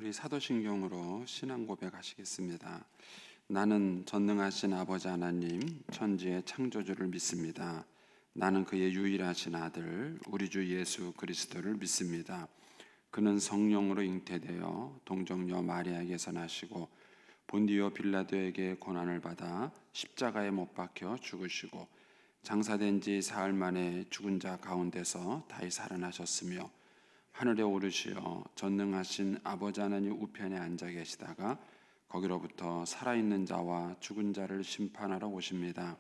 우리 사도신경으로 신앙 고백하시겠습니다. 나는 전능하신 아버지 하나님 천지의 창조주를 믿습니다. 나는 그의 유일하신 아들 우리 주 예수 그리스도를 믿습니다. 그는 성령으로 잉태되어 동정녀 마리아에게서 나시고 본디오 빌라도에게 고난을 받아 십자가에 못 박혀 죽으시고 장사된 지 사흘 만에 죽은 자 가운데서 다시 살아나셨으며 하늘에 오르시어 전능하신 아버지 하나님 우편에 앉아 계시다가 거기로부터 살아있는 자와 죽은 자를 심판하러 오십니다.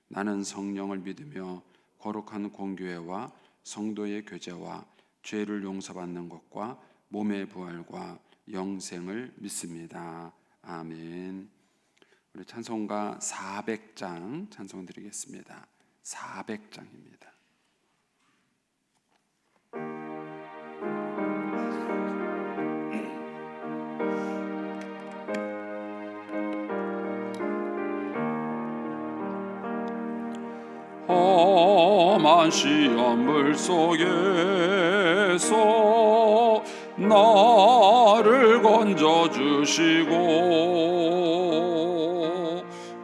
나는 성령을 믿으며 거룩한 공교회와 성도의 교제와 죄를 용서받는 것과 몸의 부활과 영생을 믿습니다. 아멘. 우리 찬송가 400장 찬송 드리겠습니다. 400장입니다. 험한 시험물 속에서 나를 건져주시고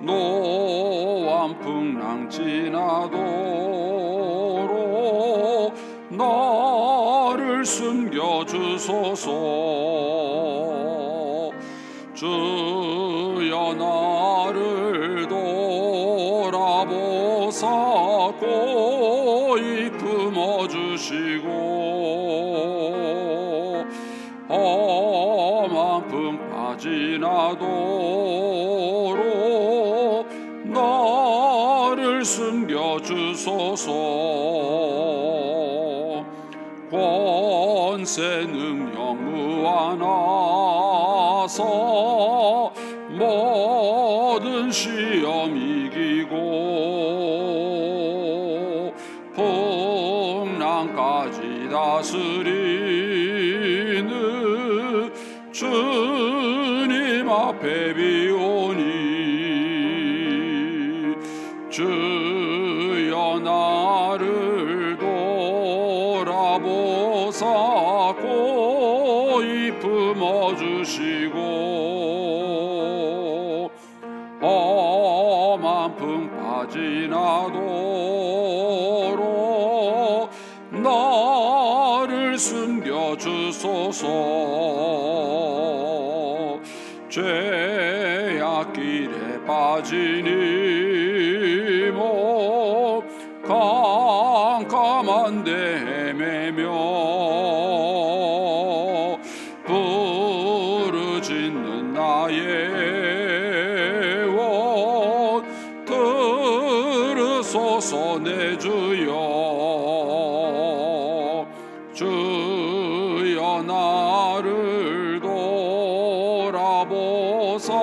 노암 풍랑 지나도록 나를 숨겨주소서. 주여 나를 돌아보사 고이 품어주시고 험한 풍파 지나도록 나를 숨겨주소서. 권세 능력 무한하사 모든 시험 이기고 풍랑까지 다스리는 주님 앞에 비오니 주여 나를 돌아보사 고이 품어주시고 험한 풍파 지나도록 나를 숨겨주소서. 죄악길에 빠지니 몸 깜깜한데 헤매며 부르짖는 나의 원 들으소서. 내 주여 주여 나를 돌아보사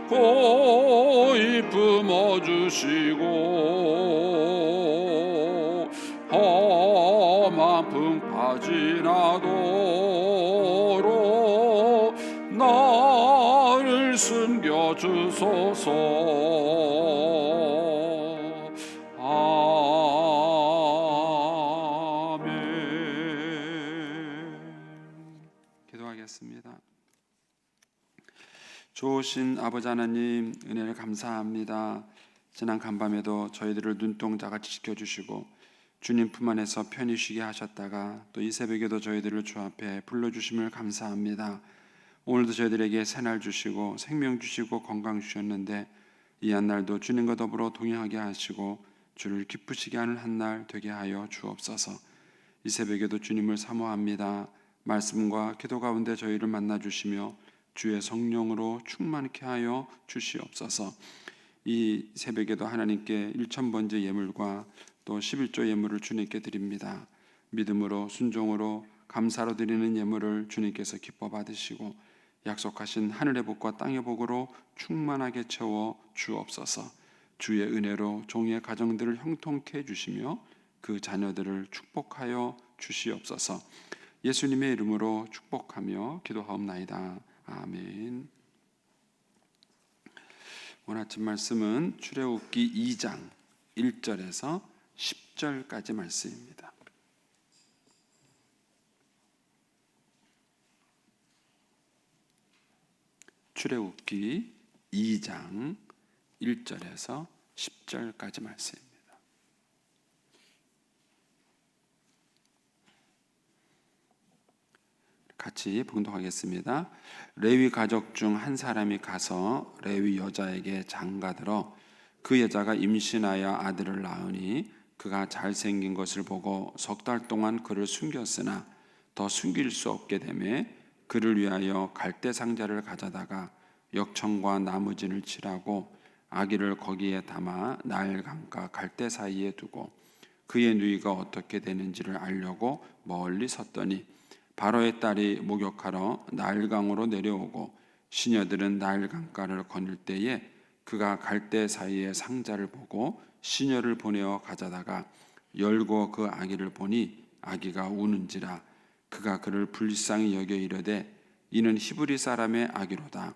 고이 품어주시고 험한 풍파 지나도록 나를 숨겨주소서. 기도하겠습니다. 좋으신 아버지 하나님 은혜를 감사합니다. 지난 간밤에도 저희들을 눈동자같이 지켜주시고 주님 품 안에서 편히 쉬게 하셨다가 또 이 새벽에도 저희들을 주 앞에 불러주심을 감사합니다. 오늘도 저희들에게 새날 주시고 생명 주시고 건강 주셨는데 이 한날도 주님과 더불어 동행하게 하시고 주를 기쁘시게 하는 한날 되게 하여 주옵소서. 이 새벽에도 주님을 사모합니다. 말씀과 기도 가운데 저희를 만나주시며 주의 성령으로 충만케 하여 주시옵소서. 이 새벽에도 하나님께 1000번째 예물과 또 11조 예물을 주님께 드립니다. 믿음으로 순종으로 감사로 드리는 예물을 주님께서 기뻐 받으시고 약속하신 하늘의 복과 땅의 복으로 충만하게 채워 주옵소서. 주의 은혜로 종의 가정들을 형통케 해주시며 그 자녀들을 축복하여 주시옵소서. 예수님의 이름으로 축복하며 기도하옵나이다. 아멘. 오늘 아침 말씀은 출애굽기 2장 1절에서 10절까지 말씀입니다. 출애굽기 2장 1절에서 10절까지 말씀입니다. 같이 봉독하겠습니다. 레위 가족 중 한 사람이 가서 레위 여자에게 장가들어 그 여자가 임신하여 아들을 낳으니 그가 잘생긴 것을 보고 석 달 동안 그를 숨겼으나 더 숨길 수 없게 되매 그를 위하여 갈대 상자를 가져다가 역청과 나무진을 칠하고 아기를 거기에 담아 나일강과 갈대 사이에 두고 그의 누이가 어떻게 되는지를 알려고 멀리 섰더니 바로의 딸이 목욕하러 나일강으로 내려오고 시녀들은 나일강가를 거닐 때에 그가 갈대 사이에 상자를 보고 시녀를 보내어 가져다가 열고 그 아기를 보니 아기가 우는지라 그가 그를 불쌍히 여겨 이르되 이는 히브리 사람의 아기로다.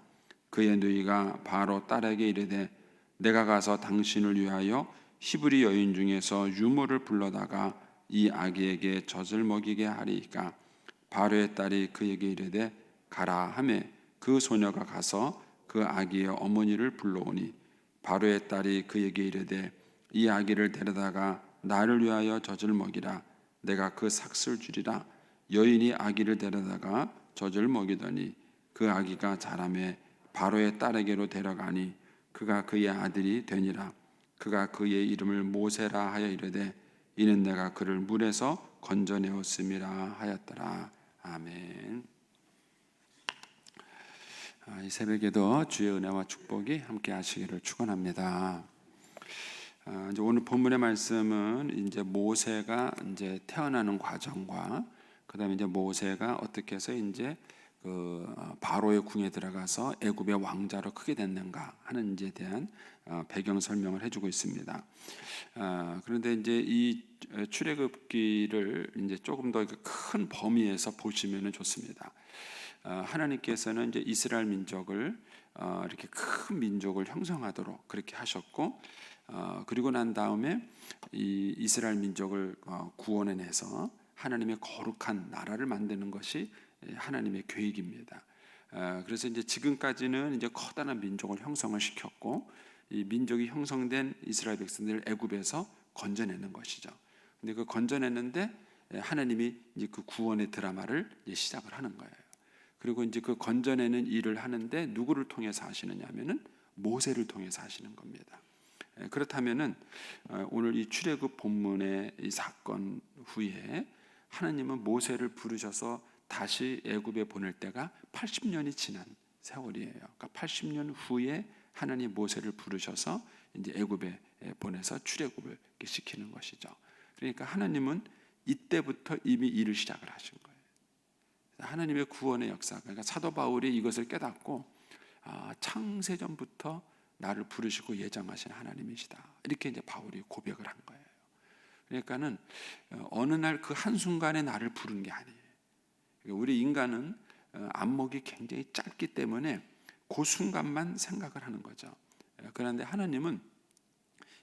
그의 누이가 바로 딸에게 이르되 내가 가서 당신을 위하여 히브리 여인 중에서 유모를 불러다가 이 아기에게 젖을 먹이게 하리이까. 바로의 딸이 그에게 이르되 가라 하매 그 소녀가 가서 그 아기의 어머니를 불러오니 바로의 딸이 그에게 이르되 이 아기를 데려다가 나를 위하여 젖을 먹이라. 내가 그 삭슬 주리라. 여인이 아기를 데려다가 젖을 먹이더니 그 아기가 자라매 바로의 딸에게로 데려가니 그가 그의 아들이 되니라. 그가 그의 이름을 모세라 하여 이르되 이는 내가 그를 물에서 건져내었음이라 하였더라. 아멘. 이 새벽에도 주의 은혜와 축복이 함께 하시기를 축원합니다. 이제 오늘 본문의 말씀은 이제 모세가 이제 태어나는 과정과 그다음에 이제 모세가 어떻게 해서 이제 그 바로의 궁에 들어가서 애굽의 왕자로 크게 됐는가 하는 이제 대한 배경 설명을 해주고 있습니다. 그런데 이제 이 출애굽기를 이제 조금 더 큰 범위에서 보시면은 좋습니다. 하나님께서는 이제 이스라엘 민족을 이렇게 큰 민족을 형성하도록 그렇게 하셨고, 그리고 난 다음에 이 이스라엘 민족을 구원해내서 하나님의 거룩한 나라를 만드는 것이 하나님의 계획입니다. 그래서 이제 지금까지는 이제 커다란 민족을 형성을 시켰고, 이 민족이 형성된 이스라엘 백성들을 애굽에서 건져내는 것이죠. 근데 그 건져내는데 하나님이 이제 그 구원의 드라마를 이제 시작을 하는 거예요. 그리고 이제 그 건져내는 일을 하는데 누구를 통해서 하시느냐면은 모세를 통해서 하시는 겁니다. 그렇다면은 오늘 이 출애굽 본문의 이 사건 후에 하나님은 모세를 부르셔서 다시 애굽에 보낼 때가 80년이 지난 세월이에요. 그러니까 80년 후에 하나님 모세를 부르셔서 이제 애굽에 보내서 출애굽을 시키는 것이죠. 그러니까 하나님은 이때부터 이미 일을 시작을 하신 거예요. 하나님의 구원의 역사, 그러니까 사도 바울이 이것을 깨닫고 창세전부터 나를 부르시고 예정하신 하나님이시다. 이렇게 이제 바울이 고백을 한 거예요. 그러니까는 어느 날 그 한순간에 나를 부른 게 아니에요. 우리 인간은 안목이 굉장히 짧기 때문에 그 순간만 생각을 하는 거죠. 그런데 하나님은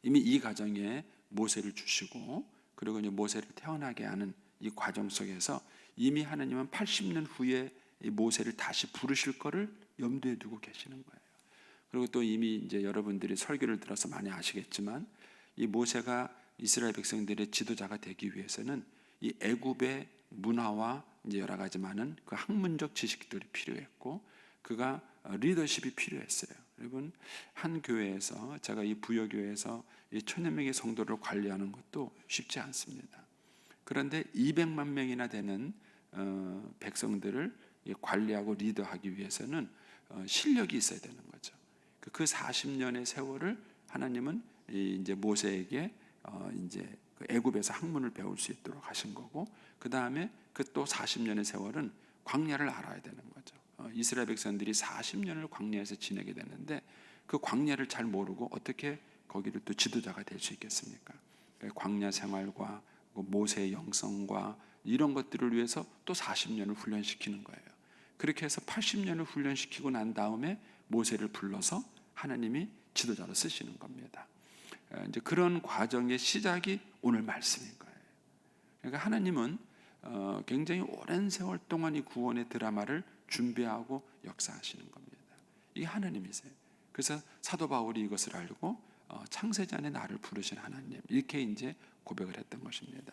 이미 이 과정에 모세를 주시고 그리고 이제 모세를 태어나게 하는 이 과정 속에서 이미 하나님은 80년 후에 이 모세를 다시 부르실 거를 염두에 두고 계시는 거예요. 그리고 또 이미 이제 여러분들이 설교를 들어서 많이 아시겠지만 이 모세가 이스라엘 백성들의 지도자가 되기 위해서는 이 애굽의 문화와 이제 여러 가지 많은 그 학문적 지식들이 필요했고 그가 리더십이 필요했어요. 여러분 한 교회에서 제가 이 부여교회에서 이 1000여 명의 성도를 관리하는 것도 쉽지 않습니다. 그런데 200만 명이나 되는 백성들을 관리하고 리더하기 위해서는 실력이 있어야 되는 거죠. 그 40년의 세월을 하나님은 이제 모세에게 이제 애굽에서 학문을 배울 수 있도록 하신 거고, 그 다음에 그 또 40년의 세월은 광야를 알아야 되는 거죠. 이스라엘 백성들이 40년을 광야에서 지내게 됐는데 그 광야를 잘 모르고 어떻게 거기를 또 지도자가 될 수 있겠습니까? 광야 생활과 모세의 영성과 이런 것들을 위해서 또 40년을 훈련시키는 거예요. 그렇게 해서 80년을 훈련시키고 난 다음에 모세를 불러서 하나님이 지도자로 쓰시는 겁니다. 이제 그런 과정의 시작이 오늘 말씀인 거예요. 그러니까 하나님은 굉장히 오랜 세월 동안 이 구원의 드라마를 준비하고 역사하시는 겁니다. 이게 하나님이세요. 그래서 사도 바울이 이것을 알고 창세자 안에 나를 부르신 하나님, 이렇게 이제 고백을 했던 것입니다.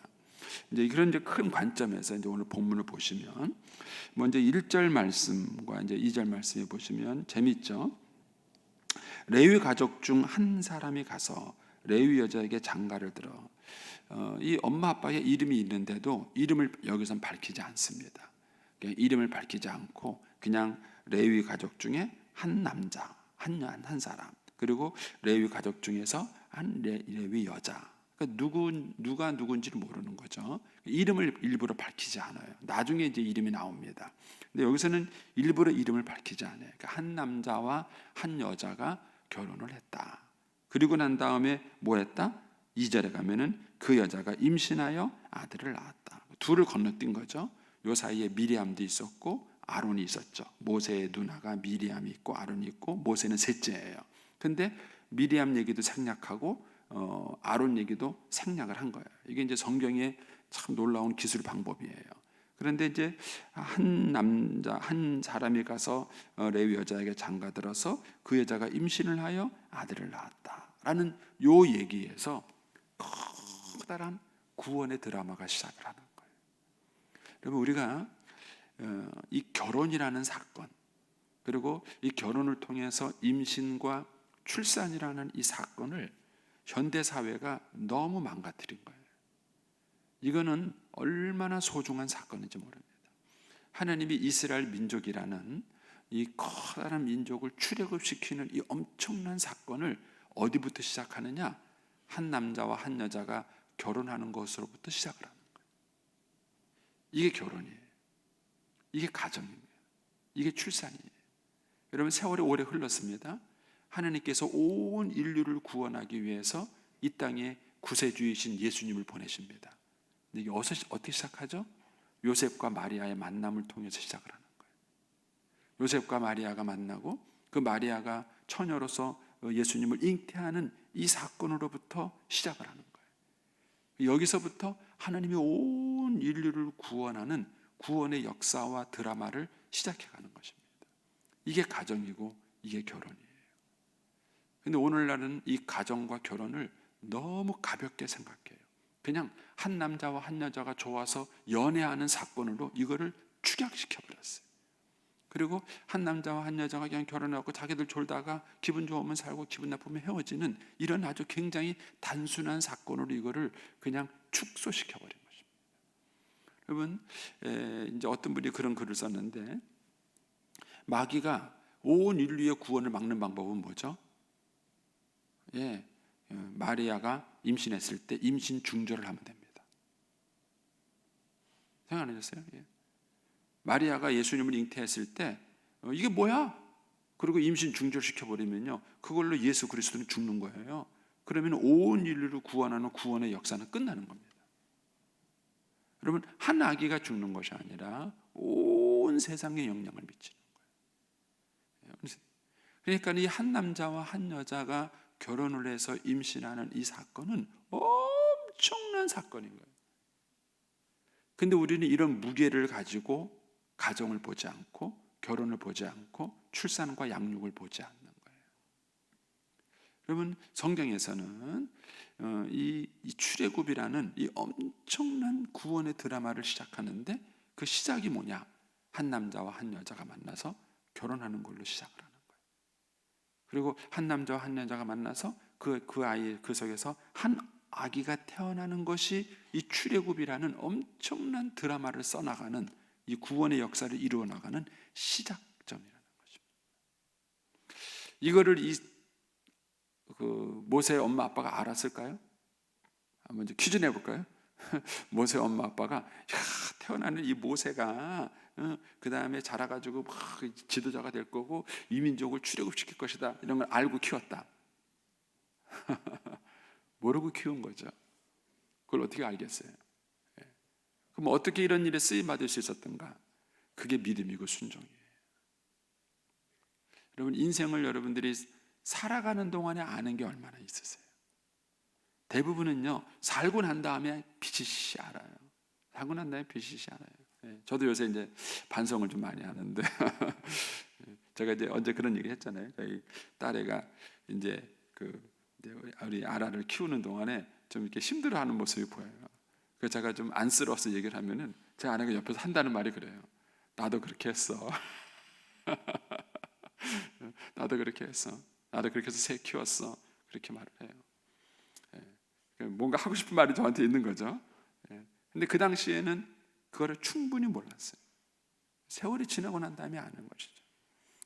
이제 그런 이제 큰 관점에서 이제 오늘 본문을 보시면 먼저 1절 말씀과 이제 2절 말씀에 보시면 재밌죠. 레위 가족 중 한 사람이 가서 레위 여자에게 장가를 들어 이 엄마 아빠의 이름이 있는데도 이름을 여기선 밝히지 않습니다. 이름을 밝히지 않고 그냥 레위 가족 중에 한 남자, 한 사람, 그리고 레위 가족 중에서 한 레위 여자. 그러니까 누가 누군지를 모르는 거죠. 이름을 일부러 밝히지 않아요. 나중에 이제 이름이 나옵니다. 근데 여기서는 일부러 이름을 밝히지 않아요. 그러니까 한 남자와 한 여자가 결혼을 했다. 그리고 난 다음에 뭐 했다? 2절에 가면은 그 여자가 임신하여 아들을 낳았다. 둘을 건너뛴 거죠. 요 사이에 미리암도 있었고 아론이 있었죠. 모세의 누나가 미리암이 있고 아론이 있고, 모세는 셋째예요. 근데 미리암 얘기도 생략하고 아론 얘기도 생략을 한 거예요. 이게 이제 성경의 참 놀라운 기술 방법이에요. 그런데 이제 한 남자, 한 사람이 가서 레위 여자에게 장가들어서 그 여자가 임신을 하여 아들을 낳았다라는 요 얘기에서 커다란 구원의 드라마가 시작을 하는 거예요. 여러분, 우리가 이 결혼이라는 사건, 그리고 이 결혼을 통해서 임신과 출산이라는 이 사건을 현대 사회가 너무 망가뜨린 거예요. 이거는 얼마나 소중한 사건인지 모릅니다. 하나님이 이스라엘 민족이라는 이 커다란 민족을 출애굽시키는 이 엄청난 사건을 어디부터 시작하느냐? 한 남자와 한 여자가 결혼하는 것으로부터 시작을 하는 거예요. 이게 결혼이에요. 이게 가정이에요. 이게 출산이에요. 여러분, 세월이 오래 흘렀습니다. 하나님께서 온 인류를 구원하기 위해서 이 땅에 구세주이신 예수님을 보내십니다. 근데 이게 어떻게 시작하죠? 요셉과 마리아의 만남을 통해서 시작을 하는 거예요. 요셉과 마리아가 만나고 그 마리아가 처녀로서 예수님을 잉태하는 이 사건으로부터 시작을 하는 거예요. 여기서부터 하나님이 온 인류를 구원하는 구원의 역사와 드라마를 시작해가는 것입니다. 이게 가정이고 이게 결혼이에요. 근데 오늘날은 이 가정과 결혼을 너무 가볍게 생각해요. 그냥 한 남자와 한 여자가 좋아서 연애하는 사건으로 이거를 축약시켜 버렸어요. 그리고 한 남자와 한 여자가 그냥 결혼하고 자기들 졸다가 기분 좋으면 살고 기분 나쁘면 헤어지는 이런 아주 굉장히 단순한 사건으로 이거를 그냥 축소시켜 버린 것입니다. 여러분, 이제 어떤 분이 그런 글을 썼는데, 마귀가 온 인류의 구원을 막는 방법은 뭐죠? 마리아가 임신했을 때 임신 중절을 하면 됩니다. 생각 안 하셨어요? 마리아가 예수님을 잉태했을 때 이게 뭐야? 그리고 임신 중절 시켜버리면요, 그걸로 예수 그리스도는 죽는 거예요. 그러면 온 인류를 구원하는 구원의 역사는 끝나는 겁니다. 여러분, 한 아기가 죽는 것이 아니라 온 세상에 영향을 미치는 거예요. 그러니까 이 한 남자와 한 여자가 결혼을 해서 임신하는 이 사건은 엄청난 사건인 거예요. 근데 우리는 이런 무게를 가지고 가정을 보지 않고 결혼을 보지 않고 출산과 양육을 보지 않는 거예요. 여러분, 성경에서는 이 출애굽이라는 이 엄청난 구원의 드라마를 시작하는데 그 시작이 뭐냐? 한 남자와 한 여자가 만나서 결혼하는 걸로 시작을 하는 거예요. 그리고 한 남자와 한 여자가 만나서 그 아이 그 속에서 한 아기가 태어나는 것이 이 출애굽이라는 엄청난 드라마를 써나가는 이 구원의 역사를 이루어 나가는 시작점이라는 것입니다. 이거를 모세의 엄마 아빠가 알았을까요? 한번 이제 퀴즈 내볼까요? 모세의 엄마 아빠가 태어나는 이 모세가 그 다음에 자라가지고 막 지도자가 될 거고 이 민족을 출애굽시킬 것이다, 이런 걸 알고 키웠다. 모르고 키운 거죠. 그걸 어떻게 알겠어요? 그럼 어떻게 이런 일에 쓰임 받을 수 있었던가? 그게 믿음이고 순종이에요. 여러분, 인생을 여러분들이 살아가는 동안에 아는 게 얼마나 있으세요? 대부분은요, 살고 난 다음에 비시시 알아요. 살고 난 다음에 비시시 알아요. 저도 요새 이제 반성을 좀 많이 하는데 제가 이제 언제 그런 얘기 했잖아요. 저희 딸애가 이제 이제 우리 아라를 키우는 동안에 좀 이렇게 힘들어하는 모습이 보여요. 그래서 제가 좀 안쓰러워서 얘기를 하면은 제 아내가 옆에서 한다는 말이 그래요. 나도 그렇게 했어. 나도 그렇게 했어. 나도 그렇게 해서 새 키웠어. 그렇게 말을 해요. 뭔가 하고 싶은 말이 저한테 있는 거죠. 근데 그 당시에는 그거를 충분히 몰랐어요. 세월이 지나고 난 다음에 아는 것이죠.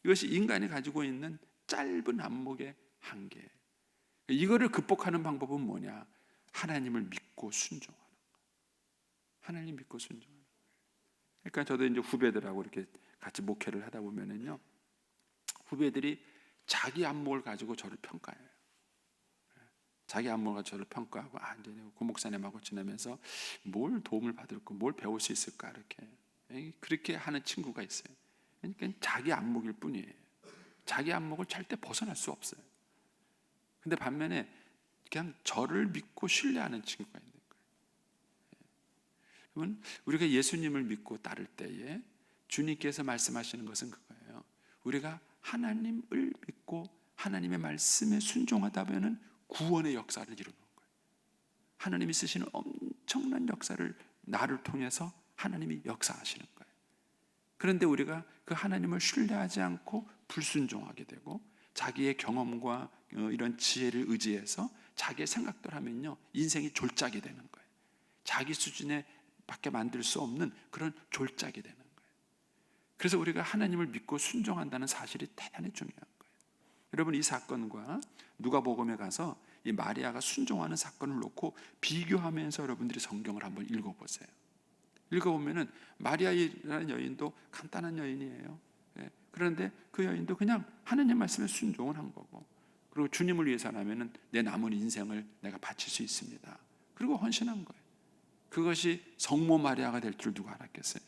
이것이 인간이 가지고 있는 짧은 안목의 한계. 이거를 극복하는 방법은 뭐냐? 하나님을 믿고 순종하는 거. 하나님 믿고 순종하는 거. 그러니까 저도 이제 후배들하고 이렇게 같이 목회를 하다 보면은요, 후배들이 자기 안목을 가지고 저를 평가해요. 자기 안목을 가지고 저를 평가하고, 이제 고 목사님하고 지내면서 뭘 도움을 받을까, 뭘 배울 수 있을까, 그렇게 하는 친구가 있어요. 그러니까 자기 안목일 뿐이에요. 자기 안목을 절대 벗어날 수 없어요. 근데 반면에 그냥 저를 믿고 신뢰하는 친구가 있는 거예요. 여러분, 우리가 예수님을 믿고 따를 때에 주님께서 말씀하시는 것은 그거예요. 우리가 하나님을 믿고 하나님의 말씀에 순종하다 보면 구원의 역사를 이루는 거예요. 하나님이 쓰시는 엄청난 역사를 나를 통해서 하나님이 역사하시는 거예요. 그런데 우리가 그 하나님을 신뢰하지 않고 불순종하게 되고 자기의 경험과 이런 지혜를 의지해서 자기의 생각대로 하면요, 인생이 졸작이 되는 거예요. 자기 수준에 밖에 만들 수 없는 그런 졸작이 되는 거예요. 그래서 우리가 하나님을 믿고 순종한다는 사실이 대단히 중요한 거예요. 여러분, 이 사건과 누가복음에 가서 이 마리아가 순종하는 사건을 놓고 비교하면서 여러분들이 성경을 한번 읽어보세요. 읽어보면은 마리아라는 여인도 간단한 여인이에요. 그런데 그 여인도 그냥 하나님 말씀에 순종을 한 거고, 그리고 주님을 위해서라면은 내 남은 인생을 내가 바칠 수 있습니다. 그리고 헌신한 거예요. 그것이 성모 마리아가 될 줄 누가 알았겠어요?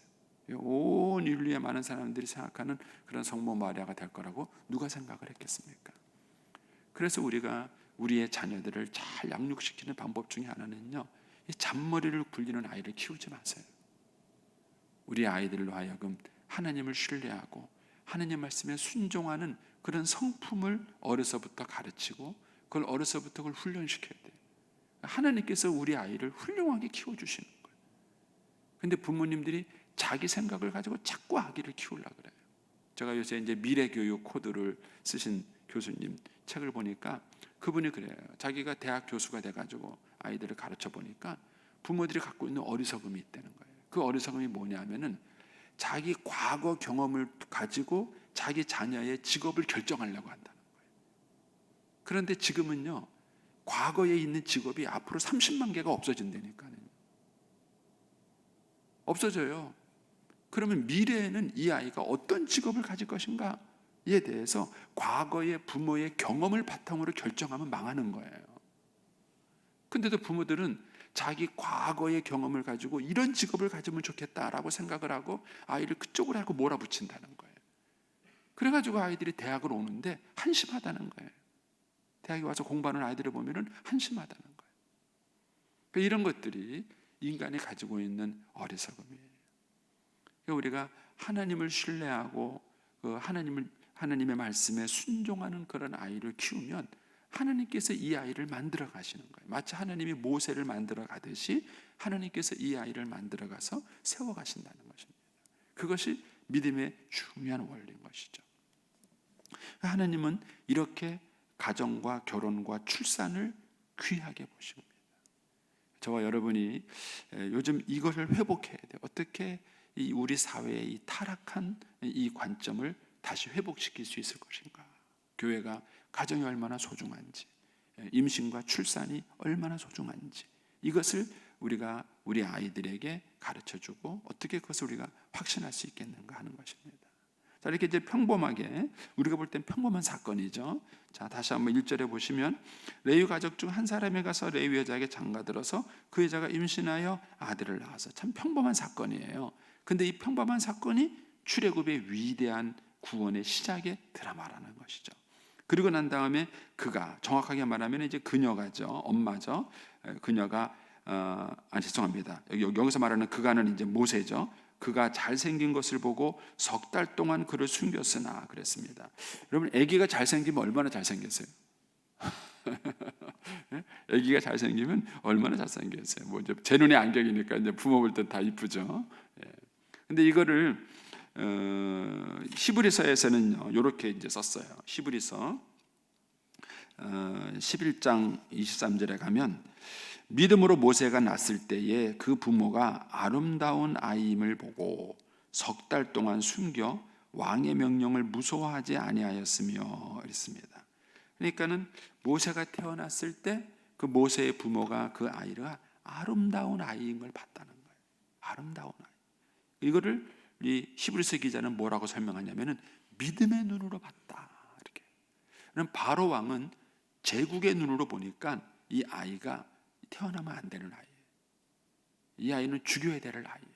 온 인류의 많은 사람들이 생각하는 그런 성모 마리아가 될 거라고 누가 생각을 했겠습니까? 그래서 우리가 우리의 자녀들을 잘 양육시키는 방법 중에 하나는요, 이 잔머리를 굴리는 아이를 키우지 마세요. 우리 아이들로 하여금 하나님을 신뢰하고 하나님 말씀에 순종하는 그런 성품을 어려서부터 가르치고 그걸 어려서부터 그걸 훈련시켜야 돼요. 하나님께서 우리 아이를 훌륭하게 키워주시는 거예요. 근데 부모님들이 자기 생각을 가지고 자꾸 아기를 키우려고 그래요. 제가 요새 이제 미래교육 코드를 쓰신 교수님 책을 보니까 그분이 그래요. 자기가 대학 교수가 돼가지고 아이들을 가르쳐 보니까 부모들이 갖고 있는 어리석음이 있다는 거예요. 그 어리석음이 뭐냐면은 자기 과거 경험을 가지고 자기 자녀의 직업을 결정하려고 한다는 거예요. 그런데 지금은요, 과거에 있는 직업이 앞으로 30만 개가 없어진다니까요. 없어져요. 그러면 미래에는 이 아이가 어떤 직업을 가질 것인가에 대해서 과거의 부모의 경험을 바탕으로 결정하면 망하는 거예요. 근데도 부모들은 자기 과거의 경험을 가지고 이런 직업을 가지면 좋겠다라고 생각을 하고 아이를 그쪽으로 하고 몰아붙인다는 거예요. 그래가지고 아이들이 대학을 오는데 한심하다는 거예요. 대학에 와서 공부하는 아이들을 보면 한심하다는 거예요. 그러니까 이런 것들이 인간이 가지고 있는 어리석음이에요. 그러니까 우리가 하나님을 신뢰하고 하나님의 말씀에 순종하는 그런 아이를 키우면 하나님께서 이 아이를 만들어 가시는 거예요. 마치 하나님이 모세를 만들어 가듯이 하나님께서 이 아이를 만들어 가서 세워 가신다는 것입니다. 그것이 믿음의 중요한 원리인 것이죠. 하나님은 이렇게 가정과 결혼과 출산을 귀하게 보십니다. 저와 여러분이 요즘 이것을 회복해야 돼요. 어떻게 우리 사회의 이 타락한 이 관점을 다시 회복시킬 수 있을 것인가? 교회가 가정이 얼마나 소중한지, 임신과 출산이 얼마나 소중한지, 이것을 우리가 우리 아이들에게 가르쳐주고 어떻게 그것을 우리가 확신할 수 있겠는가 하는 것입니다. 자, 이렇게 이제 평범하게 우리가 볼 땐 평범한 사건이죠. 자, 다시 한번 1절에 보시면 레위 가족 중 한 사람에 가서 레위 여자에게 장가들어서 그 여자가 임신하여 아들을 낳아서, 참 평범한 사건이에요. 근데 이 평범한 사건이 출애굽의 위대한 구원의 시작의 드라마라는 것이죠. 그리고 난 다음에 그가, 정확하게 말하면 이제 그녀가죠, 엄마죠. 그녀가 죄송합니다. 여기서 말하는 그가는 이제 모세죠. 그가 잘생긴 것을 보고 석 달 동안 그를 숨겼으나 그랬습니다. 여러분, 아기가 잘생기면 얼마나 잘생겼어요? 아기가 잘생기면 얼마나 잘생겼어요? 뭐 이제 제 눈에 안경이니까 이제 부모 볼 때 다 이쁘죠. 예. 근데 이거를 히브리서에서는요 이렇게 이제 썼어요. 히브리서 11장 23절에 가면 믿음으로 모세가 낳았을 때에 그 부모가 아름다운 아이임을 보고 석 달 동안 숨겨 왕의 명령을 무서워하지 아니하였으며 이랬습니다. 그러니까는 모세가 태어났을 때 그 모세의 부모가 그 아이가 아름다운 아이인 걸 봤다는 거예요. 아름다운 아이. 이거를 이 히브리서 기자는 뭐라고 설명하냐면은 믿음의 눈으로 봤다. 이렇게. 그럼 바로 왕은 제국의 눈으로 보니까 이 아이가 태어나면 안 되는 아이예요. 이 아이는 죽여야 될 아이예요.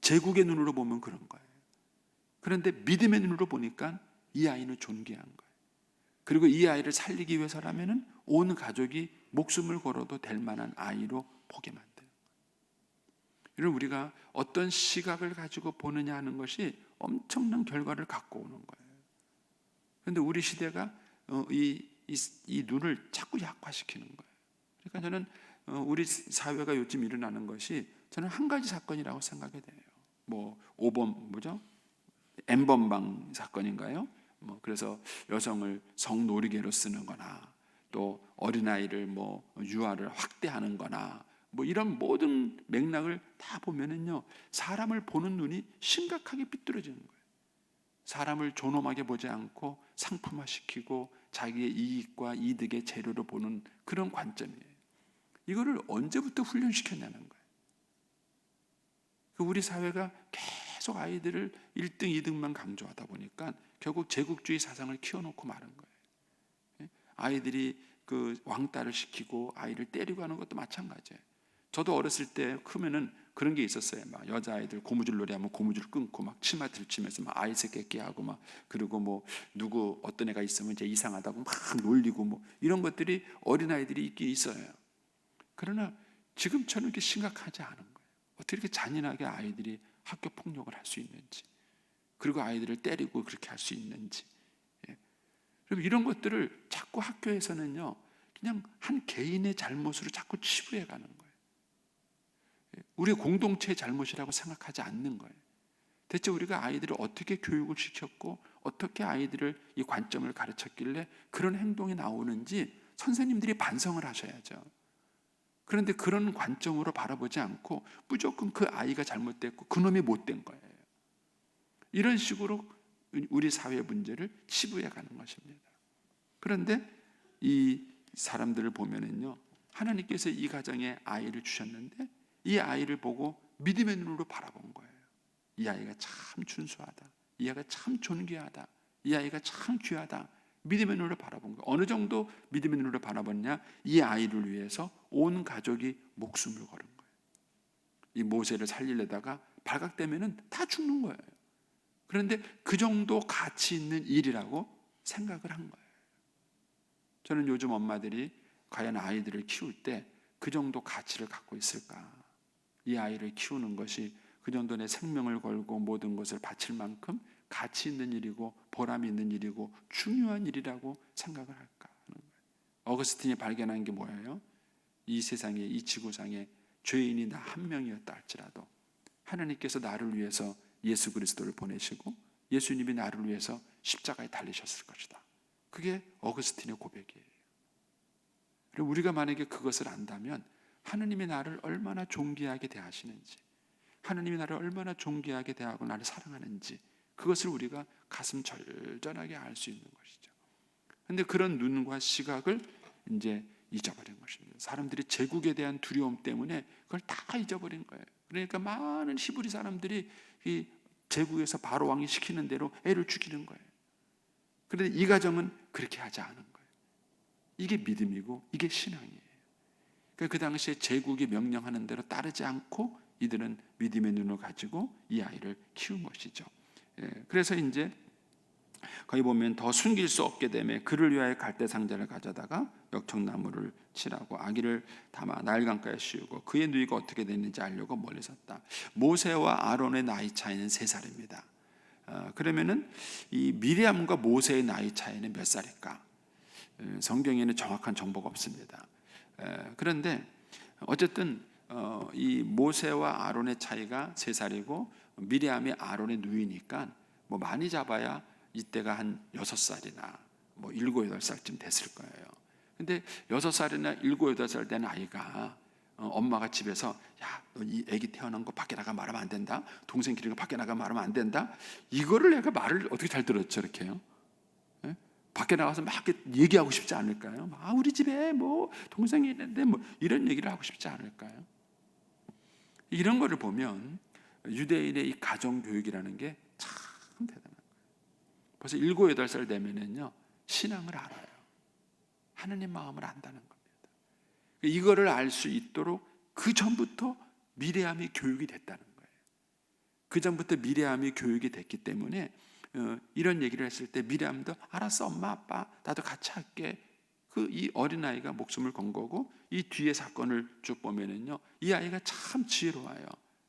제국의 눈으로 보면 그런 거예요. 그런데 믿음의 눈으로 보니까 이 아이는 존귀한 거예요. 그리고 이 아이를 살리기 위해서라면은 온 가족이 목숨을 걸어도 될 만한 아이로 보게 만드는 거예요. 이런 우리가 어떤 시각을 가지고 보느냐 하는 것이 엄청난 결과를 갖고 오는 거예요. 그런데 우리 시대가 이 눈을 자꾸 약화시키는 거예요. 그러니까 저는 우리 사회가 요즘 일어나는 것이 저는 한 가지 사건이라고 생각이 돼요. 뭐 5번 뭐죠? N번방 사건인가요? 뭐 그래서 여성을 성노리개로 쓰는 거나 또 어린아이를 뭐 유아를 확대하는 거나 뭐 이런 모든 맥락을 다 보면은요 사람을 보는 눈이 심각하게 삐뚤어지는 거예요. 사람을 존엄하게 보지 않고 상품화시키고 자기의 이익과 이득의 재료로 보는 그런 관점이에요. 이거를 언제부터 훈련시켰냐는 거예요. 우리 사회가 계속 아이들을 1등, 2등만 강조하다 보니까 결국 제국주의 사상을 키워놓고 마는 거예요. 아이들이 그 왕따를 시키고 아이를 때리고 하는 것도 마찬가지예요. 저도 어렸을 때 크면은 그런 게 있었어요. 막 여자아이들 고무줄 놀이 하면 고무줄 끊고 막 치마 들치면서 막 아이 새끼 하고 막 그리고 뭐 누구 어떤 애가 있으면 이제 이상하다고 막 놀리고 뭐 이런 것들이 어린아이들이 있긴 있어요. 그러나 지금처럼 이렇게 심각하지 않은 거예요. 어떻게 이렇게 잔인하게 아이들이 학교 폭력을 할 수 있는지, 그리고 아이들을 때리고 그렇게 할 수 있는지. 그럼 이런 것들을 자꾸 학교에서는요, 그냥 한 개인의 잘못으로 자꾸 치부해 가는 거예요. 우리 공동체의 잘못이라고 생각하지 않는 거예요. 대체 우리가 아이들을 어떻게 교육을 시켰고 어떻게 아이들을 이 관점을 가르쳤길래 그런 행동이 나오는지 선생님들이 반성을 하셔야죠. 그런데 그런 관점으로 바라보지 않고 무조건 그 아이가 잘못됐고 그놈이 못된 거예요. 이런 식으로 우리 사회 문제를 치부해 가는 것입니다. 그런데 이 사람들을 보면은요, 하나님께서 이 가정에 아이를 주셨는데 이 아이를 보고 믿음의 눈으로 바라본 거예요. 이 아이가 참 준수하다. 이 아이가 참 존귀하다. 이 아이가 참 귀하다. 믿음의 눈으로 바라본 거예요. 어느 정도 믿음의 눈으로 바라봤냐? 이 아이를 위해서 온 가족이 목숨을 걸은 거예요. 이 모세를 살리려다가 발각되면은 다 죽는 거예요. 그런데 그 정도 가치 있는 일이라고 생각을 한 거예요. 저는 요즘 엄마들이 과연 아이들을 키울 때 그 정도 가치를 갖고 있을까? 이 아이를 키우는 것이 그 정도 내 생명을 걸고 모든 것을 바칠 만큼 가치 있는 일이고 보람이 있는 일이고 중요한 일이라고 생각을 할까 하는 거예요. 어거스틴이 발견한 게 뭐예요? 이 세상에, 이 지구상에 죄인이 나 한 명이었다 할지라도 하나님께서 나를 위해서 예수 그리스도를 보내시고 예수님이 나를 위해서 십자가에 달리셨을 것이다. 그게 어거스틴의 고백이에요. 그리고 우리가 만약에 그것을 안다면 하나님이 나를 얼마나 존귀하게 대하시는지, 하나님이 나를 얼마나 존귀하게 대하고 나를 사랑하는지, 그것을 우리가 가슴 절절하게 알 수 있는 것이죠. 그런데 그런 눈과 시각을 이제 잊어버린 것입니다. 사람들이 제국에 대한 두려움 때문에 그걸 다 잊어버린 거예요. 그러니까 많은 히브리 사람들이 이 제국에서 바로 왕이 시키는 대로 애를 죽이는 거예요. 그런데 이 가정은 그렇게 하지 않은 거예요. 이게 믿음이고 이게 신앙이에요. 그 당시에 제국이 명령하는 대로 따르지 않고 이들은 믿음의 눈을 가지고 이 아이를 키운 것이죠. 그래서 이제 거기 보면 더 숨길 수 없게 되매 그를 위하여 갈대 상자를 가져다가 역청나무를 치라고 아기를 담아 나일강가에 씌우고 그의 누이가 어떻게 됐는지 알려고 멀리 섰다. 모세와 아론의 나이 차이는 3살입니다. 그러면은 이 미리암과 모세의 나이 차이는 몇 살일까? 성경에는 정확한 정보가 없습니다. 그런데 어쨌든 이 모세와 아론의 차이가 3살이고 미리암이 아론의 누이니까 뭐 많이 잡아야 이때가 한 6살이나 뭐 7, 8살쯤 됐을 거예요. 근데 6살이나 7, 8살 된 아이가 엄마가 집에서 야, 너 이 애기 태어난 거 밖에 나가 말하면 안 된다. 동생 기르는 거 밖에 나가 말하면 안 된다. 이거를 내가 말을 어떻게 잘 들었죠, 이렇게요? 예? 밖에 나가서 막 얘기하고 싶지 않을까요? 아, 우리 집에 뭐 동생이 있는데 뭐 이런 얘기를 하고 싶지 않을까요? 이런 거를 보면 유대인의 이 가정 교육이라는 게 참 대단한 거예요. 벌써 7, 8살 되면은요 신앙을 알아요. 하나님 마음을 안다는 겁니다. 이거를 알 수 있도록 그 전부터 미리암이 교육이 됐다는 거예요. 그 전부터 미리암이 교육이 됐기 때문에 이런 얘기를 했을 때 미리암도 알았어, 엄마 아빠 나도 같이 할게. 그 이 어린아이가 목숨을 건 거고 이 뒤에 사건을 쭉 보면은요 이 아이가 참 지혜로워요.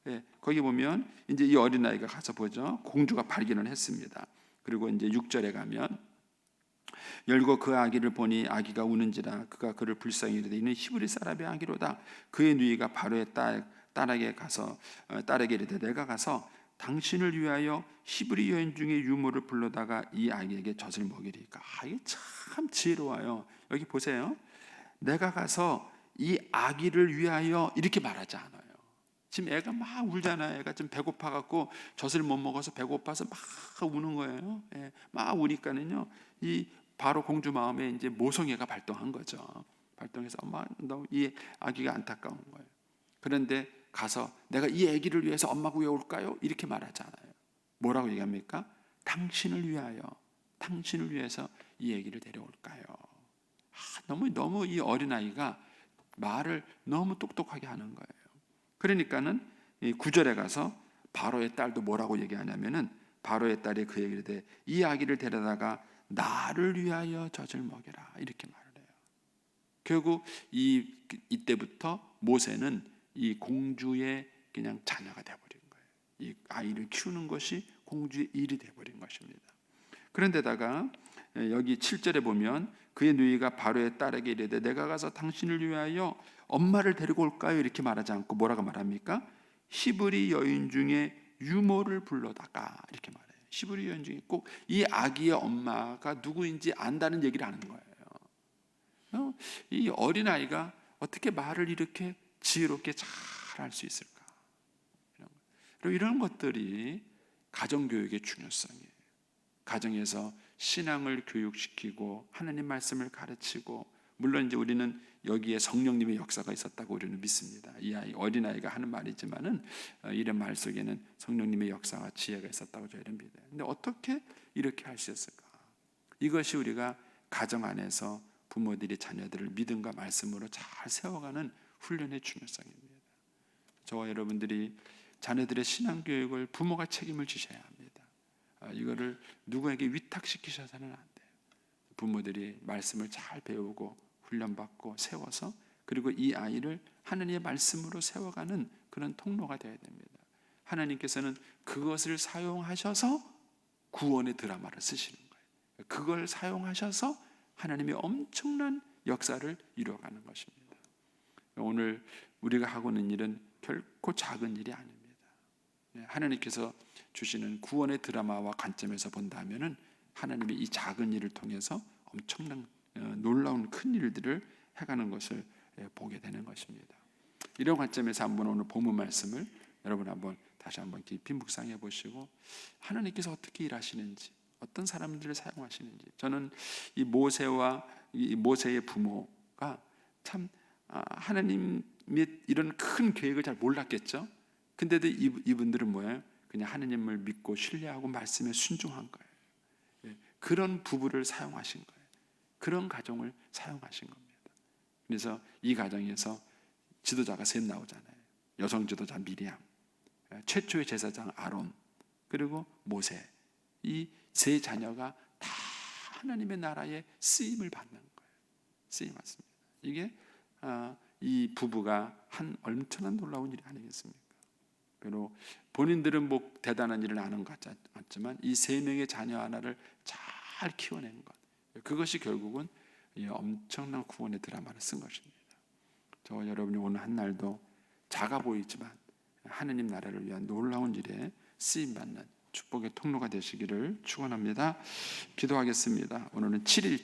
예, 거기 보면 이제 이 어린아이가 가서 보죠. 공주가 발견을 했습니다. 그리고 이제 6절에 가면 열고 그 아기를 보니 아기가 우는지라 그가 그를 불쌍히 이르되 이는 히브리 사람의 아기로다. 그의 누이가 바로의 딸에게 이르되 내가 가서 당신을 위하여 히브리 여인 중에 유모를 불러다가 이 아기에게 젖을 먹이리까. 이게 참 지혜로워요. 여기 보세요. 내가 가서 이 아기를 위하여 이렇게 말하지 않아요. 지금 애가 막 울잖아요. 애가 좀 배고파갖고 젖을 못 먹어서 배고파서 막 우는 거예요. 예, 막 우니까는요 이 바로 공주 마음에 이제 모성애가 발동한 거죠. 발동해서 엄마 너 이 아기가 안타까운 거예요. 그런데 가서 내가 이 아기를 위해서 엄마 구해올까요? 이렇게 말하잖아요. 뭐라고 얘기합니까? 당신을 위해서 이 아기를 데려올까요? 너무 이 어린아이가 말을 너무 똑똑하게 하는 거예요. 그러니까는 9절에 가서 바로의 딸도 뭐라고 얘기하냐면은 바로의 딸이 그 얘기를 해 이 아기를 데려다가 나를 위하여 젖을 먹여라 이렇게 말을 해요. 결국 이때부터 모세는 이 공주의 그냥 자녀가 되어버린 거예요. 이 아이를 키우는 것이 공주의 일이 되어버린 것입니다. 그런데다가 여기 7절에 보면 그의 누이가 바로의 딸에게 이르되 내가 가서 당신을 위하여 엄마를 데리고 올까요? 이렇게 말하지 않고 뭐라고 말합니까? 히브리 여인 중에 유모를 불러다가 이렇게 말해요. 히브리 여인 중에 꼭 이 아기의 엄마가 누구인지 안다는 얘기를 하는 거예요. 이 어린아이가 어떻게 말을 이렇게 지혜롭게 잘 할 수 있을까? 이런 것들이 가정교육의 중요성이에요. 가정에서 신앙을 교육시키고 하나님 말씀을 가르치고 물론 이제 우리는 여기에 성령님의 역사가 있었다고 우리는 믿습니다. 이 어린아이가 하는 말이지만은 이런 말 속에는 성령님의 역사와 지혜가 있었다고 저희는 믿어요. 근데 어떻게 이렇게 할 수 있을까? 이것이 우리가 가정 안에서 부모들이 자녀들을 믿음과 말씀으로 잘 세워가는 훈련의 중요성입니다. 저와 여러분들이 자녀들의 신앙 교육을 부모가 책임을 지셔야 합니다. 이거를 누구에게 위탁시키셔서는 안 돼요. 부모들이 말씀을 잘 배우고 훈련받고 세워서 그리고 이 아이를 하나님의 말씀으로 세워가는 그런 통로가 되어야 됩니다. 하나님께서는 그것을 사용하셔서 구원의 드라마를 쓰시는 거예요. 그걸 사용하셔서 하나님의 엄청난 역사를 이루어가는 것입니다. 오늘 우리가 하고 있는 일은 결코 작은 일이 아닙니다. 하나님께서 주시는 구원의 드라마와 관점에서 본다면은 하나님이 이 작은 일을 통해서 엄청난 놀라운 큰 일들을 해가는 것을 보게 되는 것입니다. 이런 관점에서 한번 오늘 본문 말씀을 여러분 다시 한번 깊이 묵상해 보시고 하나님께서 어떻게 일하시는지 어떤 사람들을 사용하시는지 저는 이 모세의 부모가 참 하나님의 이런 큰 계획을 잘 몰랐겠죠. 근데도 이분들은 뭐예요? 그냥 하나님을 믿고 신뢰하고 말씀에 순종한 거예요. 그런 부부를 사용하신 거예요. 그런 가정을 사용하신 겁니다. 그래서 이 가정에서 지도자가 셋 나오잖아요. 여성 지도자 미리암, 최초의 제사장 아론, 그리고 모세. 이 세 자녀가 다 하나님의 나라에 쓰임을 받는 거예요. 쓰임 받습니다. 이게 이 부부가 한 엄청난 놀라운 일이 아니겠습니까? 비록 본인들은 뭐 대단한 일을 안 한 것 같지만 이 세 명의 자녀 하나를 잘 키워낸 것, 그것이 결국은 이 엄청난 구원의 드라마를 쓴 것입니다. 저와 여러분이 오늘 한 날도 작아 보이지만 하느님 나라를 위한 놀라운 일에 쓰임받는 축복의 통로가 되시기를 축원합니다. 기도하겠습니다. 오늘은 7일